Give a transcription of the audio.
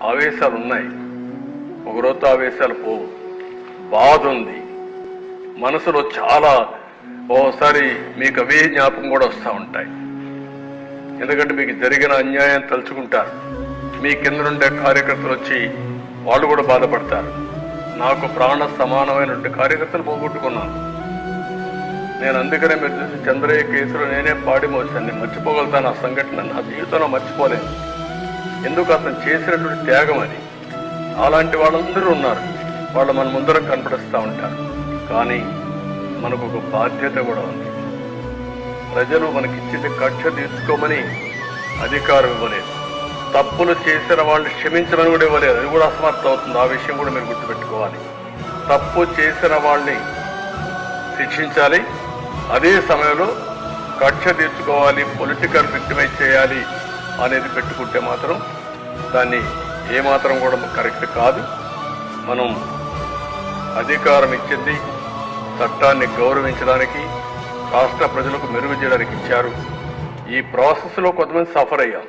ఆవేశాలు ఉన్నాయి, ఒకరోజు ఆవేశాలు పోవు. బాధ ఉంది మనసులో, చాలా ఓసారి మీకు అవే జ్ఞాపకం కూడా వస్తూ ఉంటాయి. ఎందుకంటే మీకు జరిగిన అన్యాయం తలుచుకుంటారు. మీ కింద నుండే కార్యకర్తలు వచ్చి వాళ్ళు కూడా బాధపడతారు. నాకు ప్రాణ సమానమైనటువంటి కార్యకర్తలు పోగొట్టుకున్నాను నేను. అందుకనే మీరు చూసి చంద్రయ్య కేసులో నేనే పాడి మోసాను. నేను మర్చిపోగలుగుతాను ఆ సంఘటన, నా జీవితంలో మర్చిపోలేను. ఎందుకు అతను చేసినటువంటి త్యాగం అది. అలాంటి వాళ్ళందరూ ఉన్నారు, వాళ్ళు మన ముందర కనపడిస్తూ ఉంటారు. కానీ మనకు ఒక బాధ్యత కూడా ఉంది. ప్రజలు మనకిచ్చింది కక్ష తీర్చుకోమని అధికారం ఇవ్వలేదు, తప్పులు చేసిన వాళ్ళని క్షమించమని కూడా ఇవ్వలేదు. అది కూడా అసమర్థం అవుతుంది. ఆ విషయం కూడా మీరు గుర్తుపెట్టుకోవాలి. తప్పు చేసిన వాళ్ళని శిక్షించాలి, అదే సమయంలో కక్ష తీర్చుకోవాలి, పొలిటికల్ విక్టిమైజ్ చేయాలి అనేది పెట్టుకుంటే మాత్రం దాన్ని ఏమాత్రం కూడా కరెక్ట్ కాదు. మనం అధికారం ఇచ్చింది చట్టాన్ని గౌరవించడానికి, రాష్ట్ర ప్రజలకు మెరుగు చేయడానికి ఇచ్చారు. ఈ ప్రాసెస్లో కొంతమంది సఫర్ అయ్యాం.